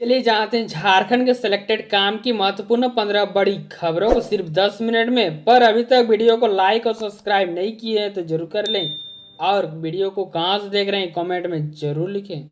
चलिए जानते हैं झारखंड के सिलेक्टेड काम की महत्वपूर्ण 15 बड़ी खबरों को सिर्फ 10 मिनट में। पर अभी तक वीडियो को लाइक और सब्सक्राइब नहीं किए हैं तो जरूर कर लें और वीडियो को कहां से देख रहे हैं कमेंट में जरूर लिखें।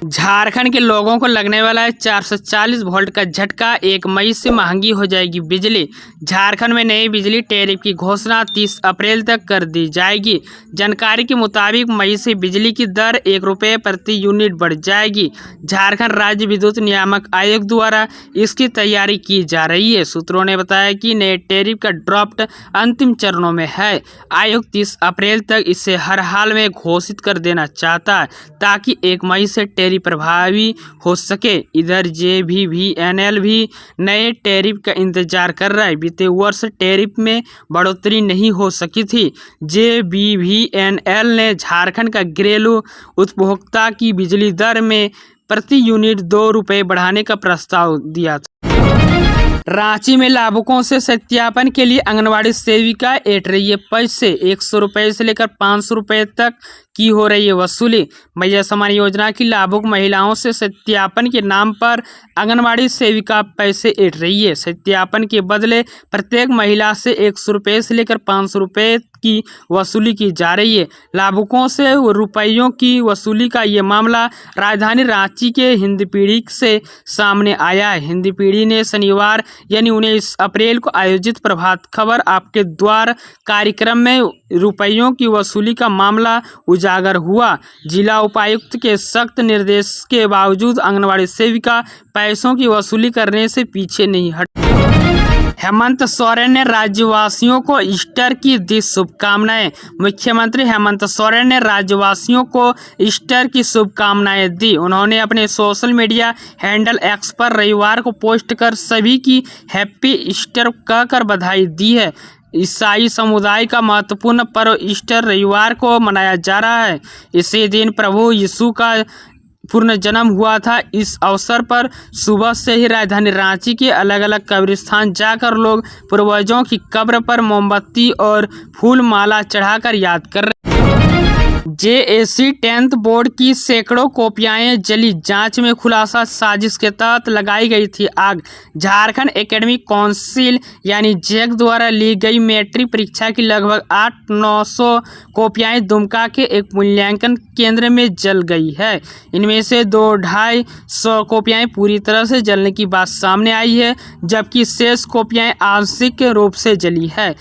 झारखंड के लोगों को लगने वाला है 440 वोल्ट का झटका। 1 मई से महंगी हो जाएगी बिजली। झारखंड में नई बिजली टैरिफ की घोषणा 30 अप्रैल तक कर दी जाएगी। जानकारी के मुताबिक मई से बिजली की दर 1 रुपये प्रति यूनिट बढ़ जाएगी। झारखंड राज्य विद्युत नियामक आयोग द्वारा इसकी तैयारी की जा रही है। सूत्रों ने बताया कि नए टैरिफ का ड्राफ्ट अंतिम चरणों में है। आयोग 30 अप्रैल तक इसे हर हाल में घोषित कर देना चाहता है ताकि 1 मई से टैरिफ प्रभावी हो सके। इधर JVVNL भी नए टैरिफ का इंतजार कर रहा है। बीते वर्ष टैरिफ में बढ़ोतरी नहीं हो सकी थी। JVVNL ने झारखंड का घरेलू उपभोक्ता की बिजली दर में प्रति यूनिट 2 रुपये बढ़ाने का प्रस्ताव दिया था। रांची में लाभुकों से सत्यापन के लिए आंगनबाड़ी सेविका ऐंठ रही है पैसे। 100 रुपये से लेकर 500 रुपये तक की हो रही है वसूली। मैया समान योजना की लाभुक महिलाओं से सत्यापन के नाम पर आंगनबाड़ी सेविका पैसे ऐंठ रही है। सत्यापन के बदले प्रत्येक महिला से 100 रुपये से लेकर 500 रुपये की वसूली की जा रही है। लाभुकों से रुपयों की वसूली का ये मामला राजधानी रांची के हिंदपीढ़ी से सामने आया है। हिंदपीढ़ी ने शनिवार यानी 19 अप्रैल को आयोजित प्रभात खबर आपके द्वार कार्यक्रम में रुपयों की वसूली का मामला उजागर हुआ। जिला उपायुक्त के सख्त निर्देश के बावजूद आंगनबाड़ी सेविका पैसों की वसूली करने से पीछे नहीं हटी। हेमंत सोरेन ने राज्यवासियों को ईस्टर की दी शुभकामनाएं। मुख्यमंत्री हेमंत सोरेन ने राज्यवासियों को ईस्टर की शुभकामनाएं दी। उन्होंने अपने सोशल मीडिया हैंडल एक्स पर रविवार को पोस्ट कर सभी की हैप्पी ईस्टर कहकर बधाई दी है। ईसाई समुदाय का महत्वपूर्ण पर्व ईस्टर रविवार को मनाया जा रहा है। इसी दिन प्रभु यीशु का पूर्ण जन्म हुआ था। इस अवसर पर सुबह से ही राजधानी रांची के अलग अलग कब्रिस्तान जाकर लोग पूर्वजों की कब्र पर मोमबत्ती और फूल माला चढ़ाकर याद कर रहे। JAC 10th बोर्ड की सैकड़ों कॉपियां जली। जांच में खुलासा, साजिश के तहत लगाई गई थी आग। झारखंड एकेडमिक काउंसिल यानी जैक द्वारा ली गई मैट्रिक परीक्षा की लगभग 800-900 कॉपियां दुमका के एक मूल्यांकन केंद्र में जल गई है। इनमें से 200-250 कॉपियां पूरी तरह से जलने की बात सामने आई है, जबकि शेष कॉपियां आंशिक रूप से जली है।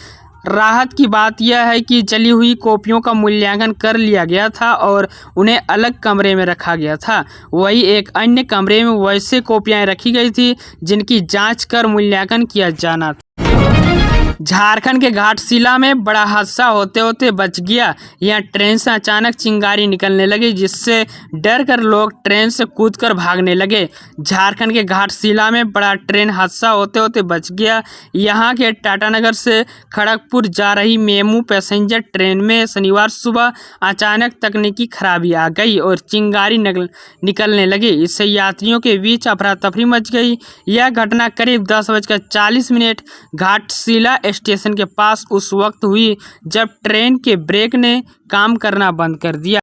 राहत की बात यह है कि जली हुई कॉपियों का मूल्यांकन कर लिया गया था और उन्हें अलग कमरे में रखा गया था। वही एक अन्य कमरे में वैसे कॉपियां रखी गई थी जिनकी जांच कर मूल्यांकन किया जाना था। झारखंड के घाटशिला में बड़ा हादसा होते होते बच गया। यहां ट्रेन से अचानक चिंगारी निकलने लगी, जिससे डर कर लोग ट्रेन से कूदकर भागने लगे। झारखंड के घाटशिला में बड़ा ट्रेन हादसा होते होते बच गया। यहां के टाटानगर से खड़गपुर जा रही मेमू पैसेंजर ट्रेन में शनिवार सुबह अचानक तकनीकी खराबी आ गई और चिंगारी निकलने लगी। इससे यात्रियों के बीच अफरा तफरी मच गई। यह घटना करीब 10:40 घाटशिला स्टेशन के पास उस वक्त हुई जब ट्रेन के ब्रेक ने काम करना बंद कर दिया।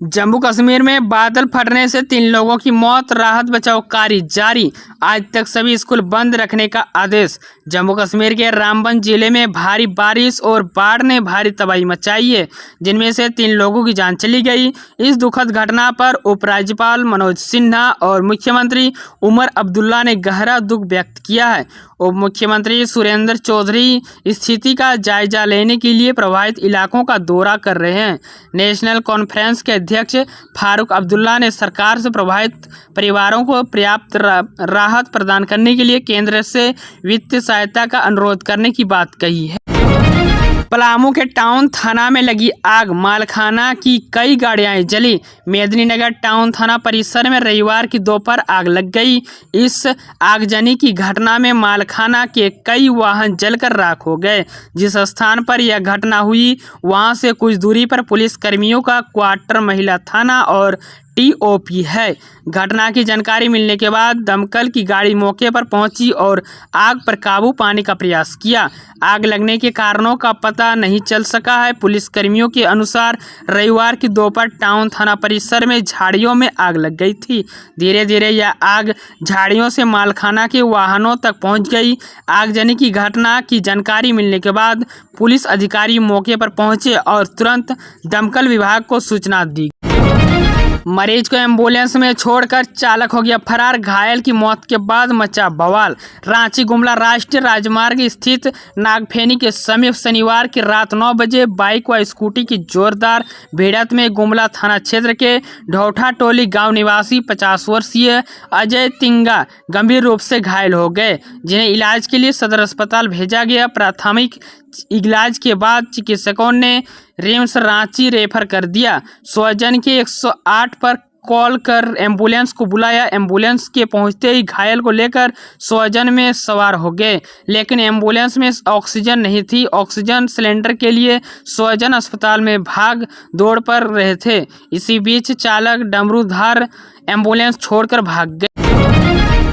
जम्मू कश्मीर में बादल फटने से 3 लोगों की मौत। राहत बचाव कार्य जारी। आज तक सभी स्कूल बंद रखने का आदेश। जम्मू कश्मीर के रामबन जिले में भारी बारिश और बाढ़ ने भारी तबाही मचाई है, जिनमें से 3 लोगों की जान चली गई। इस दुखद घटना पर उपराज्यपाल मनोज सिन्हा और मुख्यमंत्री उमर अब्दुल्ला ने गहरा दुख व्यक्त किया है। उप मुख्यमंत्री सुरेंद्र चौधरी स्थिति का जायजा लेने के लिए प्रभावित इलाकों का दौरा कर रहे हैं। नेशनल कॉन्फ्रेंस के अध्यक्ष फारूक अब्दुल्ला ने सरकार से प्रभावित परिवारों को पर्याप्त राहत प्रदान करने के लिए केंद्र से वित्तीय सहायता का अनुरोध करने की बात कही है। पलामू के टाउन थाना में लगी आग। मालखाना की कई गाड़ियां जली। मेदिनीनगर टाउन थाना परिसर में रविवार की दोपहर आग लग गई। इस आगजनी की घटना में मालखाना के कई वाहन जलकर राख हो गए। जिस स्थान पर यह घटना हुई वहां से कुछ दूरी पर पुलिस कर्मियों का क्वार्टर, महिला थाना और TOP है। घटना की जानकारी मिलने के बाद दमकल की गाड़ी मौके पर पहुंची और आग पर काबू पाने का प्रयास किया। आग लगने के कारणों का पता नहीं चल सका है। पुलिसकर्मियों के अनुसार रविवार की दोपहर टाउन थाना परिसर में झाड़ियों में आग लग गई थी। धीरे धीरे यह आग झाड़ियों से मालखाना के वाहनों तक पहुंच गई। आगजनी की घटना की जानकारी मिलने के बाद पुलिस अधिकारी मौके पर पहुंचे और तुरंत दमकल विभाग को सूचना दी। मरीज को एम्बुलेंस में छोड़कर चालक हो गया फरार। घायल की मौत के बाद मचा बवाल। रांची गुमला राष्ट्रीय राजमार्ग स्थित नागफेनी के समीप शनिवार की रात 9 बजे बाइक व स्कूटी की जोरदार भिड़ंत में गुमला थाना क्षेत्र के ढौठा टोली गांव निवासी 50 वर्षीय अजय तिंगा गंभीर रूप से घायल हो गए, जिन्हें इलाज के लिए सदर अस्पताल भेजा गया। प्राथमिक इलाज के बाद चिकित्सकों ने रिम्स रांची रेफर कर दिया। स्वजन के 108 पर कॉल कर एम्बुलेंस को बुलाया। एम्बुलेंस के पहुंचते ही घायल को लेकर स्वजन में सवार हो गए, लेकिन एम्बुलेंस में ऑक्सीजन नहीं थी। ऑक्सीजन सिलेंडर के लिए स्वजन अस्पताल में भाग दौड़ पर रहे थे। इसी बीच चालक डमरूधार एम्बुलेंस छोड़कर भाग गए।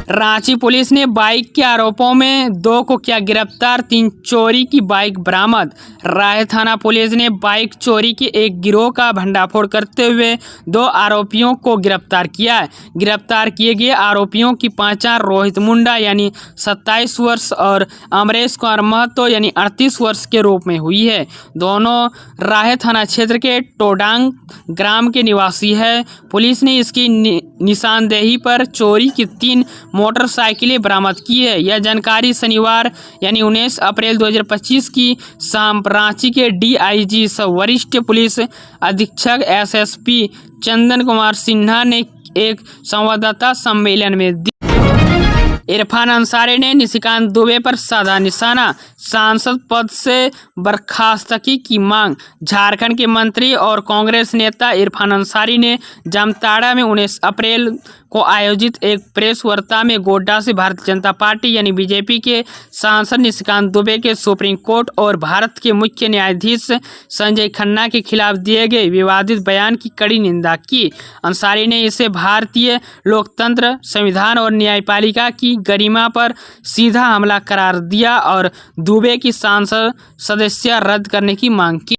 रांची पुलिस ने बाइक के आरोपों में 2 को किया गिरफ्तार। 3 चोरी की बाइक बरामद। राय थाना पुलिस ने बाइक चोरी के एक गिरोह का भंडाफोड़ करते हुए 2 आरोपियों को गिरफ्तार किया है। गिरफ्तार किए गए आरोपियों की पहचान रोहित मुंडा यानी 27 वर्ष और अमरेश कुमार महतो यानी 38 वर्ष के रूप में हुई है। दोनों राय थाना क्षेत्र के टोडांग ग्राम के निवासी है। पुलिस ने इसकी निशानदेही पर चोरी की 3 मोटरसाइकिलें बरामद की है। यह जानकारी शनिवार यानी 19 अप्रैल 2025 की शाम रांची के DIG वरिष्ठ पुलिस अधीक्षक SSP चंदन कुमार सिन्हा ने एक संवाददाता सम्मेलन में दी। इरफान अंसारी ने निशिकांत दुबे पर साधा निशाना। सांसद पद से बर्खास्तगी की मांग। झारखंड के मंत्री और कांग्रेस नेता इरफान अंसारी ने जामताड़ा में 19 अप्रैल को आयोजित एक प्रेस वार्ता में गोड्डा से भारतीय जनता पार्टी यानी BJP के सांसद निशिकांत दुबे के सुप्रीम कोर्ट और भारत के मुख्य न्यायाधीश संजय खन्ना के खिलाफ दिए गए विवादित बयान की कड़ी निंदा की। अंसारी ने इसे भारतीय लोकतंत्र, संविधान और न्यायपालिका की गरिमा पर सीधा हमला करार दिया और दुबे की सांसद सदस्यता रद्द करने की मांग की।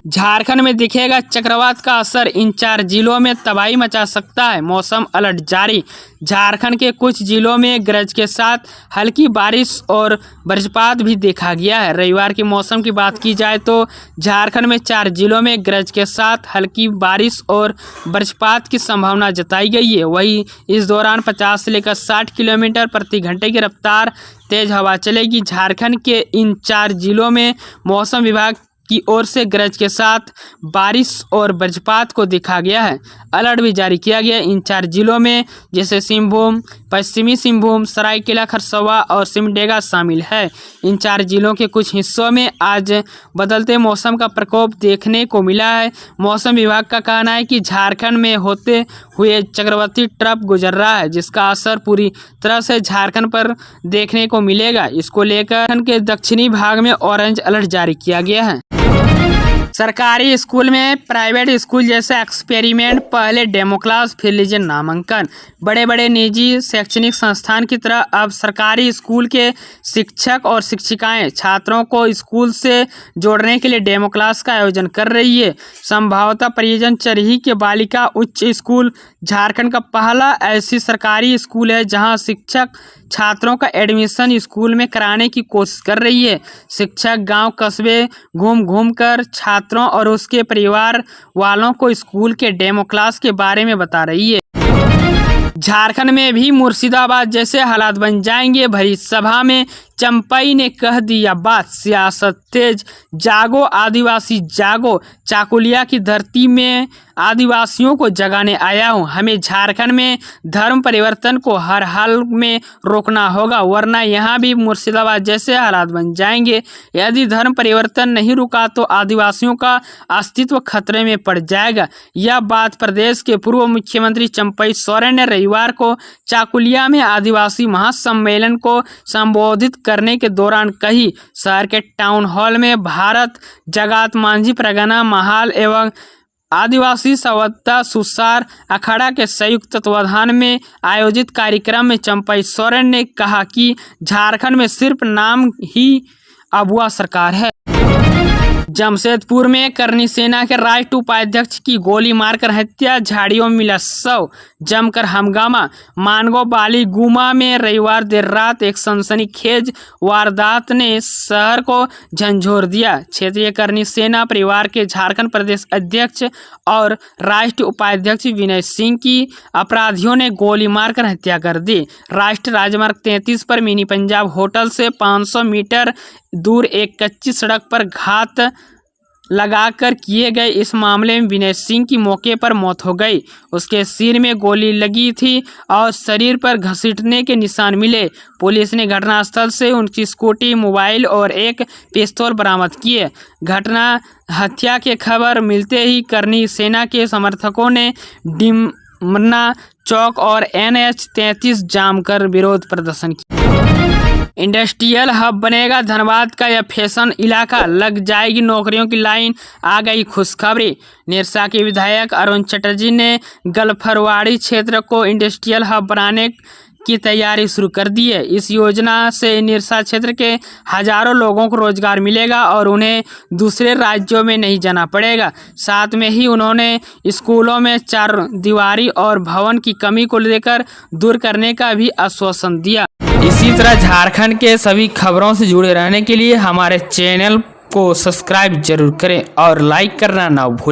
झारखंड में दिखेगा चक्रवात का असर। इन 4 जिलों में तबाही मचा सकता है। मौसम अलर्ट जारी। झारखंड के कुछ जिलों में गरज के साथ हल्की बारिश और वज्रपात भी देखा गया है। रविवार के मौसम की बात की जाए तो झारखंड में 4 जिलों में गरज के साथ हल्की बारिश और वज्रपात की संभावना जताई गई है। वहीं इस दौरान 50 से लेकर 60 किलोमीटर प्रति घंटे की रफ्तार तेज हवा चलेगी। झारखंड के इन 4 जिलों में मौसम विभाग की ओर से गरज के साथ बारिश और वज्रपात को देखा गया है। अलर्ट भी जारी किया गया। इन 4 जिलों में जैसे सिंहभूम, पश्चिमी सिंहभूम, सरायकेला खरसावां और सिमडेगा शामिल है। इन 4 जिलों के कुछ हिस्सों में आज बदलते मौसम का प्रकोप देखने को मिला है। मौसम विभाग का कहना है कि झारखंड में होते हुए चक्रवाती ट्रफ गुजर रहा है, जिसका असर पूरी तरह से झारखंड पर देखने को मिलेगा। इसको लेकर झारखंड के दक्षिणी भाग में ऑरेंज अलर्ट जारी किया गया है। सरकारी स्कूल में प्राइवेट स्कूल जैसे एक्सपेरिमेंट, पहले डेमो क्लास फिर लीजिए नामांकन। बड़े बड़े निजी शैक्षणिक संस्थान की तरह अब सरकारी स्कूल के शिक्षक और शिक्षिकाएं छात्रों को स्कूल से जोड़ने के लिए डेमो क्लास का आयोजन कर रही है। संभवतः परियोजना चरही के बालिका उच्च स्कूल झारखंड का पहला ऐसी सरकारी स्कूल है जहां शिक्षक छात्रों का एडमिशन स्कूल में कराने की कोशिश कर रही है। शिक्षक गांव कस्बे घूम घूम कर छात्रों और उसके परिवार वालों को स्कूल के डेमो क्लास के बारे में बता रही है। झारखंड में भी मुर्शिदाबाद जैसे हालात बन जाएंगे। भरी सभा में चंपई ने कह दिया बात, सियासत तेज, जागो आदिवासी जागो, चाकुलिया की धरती में आदिवासियों को जगाने आया हूँ। हमें झारखंड में धर्म परिवर्तन को हर हाल में रोकना होगा, वरना यहाँ भी मुर्शिदाबाद जैसे हालात बन जाएंगे। यदि धर्म परिवर्तन नहीं रुका तो आदिवासियों का अस्तित्व खतरे में पड़ जाएगा। यह बात प्रदेश के पूर्व मुख्यमंत्री चंपई सोरेन ने रविवार को चाकुलिया में आदिवासी महासम्मेलन को संबोधित करने के दौरान कही। शहर के टाउन हॉल में भारत जगात मांझी परगना महाल एवं आदिवासी सवत्ता सुसार अखाड़ा के संयुक्त तत्वाधान में आयोजित कार्यक्रम में चंपई सोरेन ने कहा कि झारखंड में सिर्फ नाम ही अबुआ सरकार है। जमशेदपुर में करनी सेना के राष्ट्रीय उपाध्यक्ष की गोली मारकर हत्या, झाड़ियों में मिला शव, जमकर हंगामा। मानगो बाली गुमा में रविवार देर रात एक सनसनीखेज वारदात ने शहर को झंझोर दिया। क्षेत्रीय करनी सेना परिवार के झारखंड प्रदेश अध्यक्ष और राष्ट्रीय उपाध्यक्ष विनय सिंह की अपराधियों ने गोली मारकर हत्या कर दी। राष्ट्रीय राजमार्ग 33 पर मिनी पंजाब होटल से 500 मीटर दूर एक कच्ची सड़क पर घात लगाकर किए गए इस मामले में विनय सिंह की मौके पर मौत हो गई। उसके सिर में गोली लगी थी और शरीर पर घसीटने के निशान मिले। पुलिस ने घटनास्थल से उनकी स्कूटी, मोबाइल और एक पिस्तौल बरामद किए। घटना हत्या के खबर मिलते ही करनी सेना के समर्थकों ने डिमना चौक और NH 33 जाम कर विरोध प्रदर्शन किया। इंडस्ट्रियल हब बनेगा धनबाद का यह फैशन इलाका, लग जाएगी नौकरियों की लाइन, आ गई खुशखबरी। निरसा के विधायक अरुण चटर्जी ने गलफरवाड़ी क्षेत्र को इंडस्ट्रियल हब बनाने की तैयारी शुरू कर दी है। इस योजना से निरसा क्षेत्र के हजारों लोगों को रोजगार मिलेगा और उन्हें दूसरे राज्यों में नहीं जाना पड़ेगा। साथ में ही उन्होंने स्कूलों में चार दीवारी और भवन की कमी को लेकर दूर करने का भी आश्वासन दिया। इसी तरह झारखंड के सभी खबरों से जुड़े रहने के लिए हमारे चैनल को सब्सक्राइब जरूर करें और लाइक करना ना भूलें।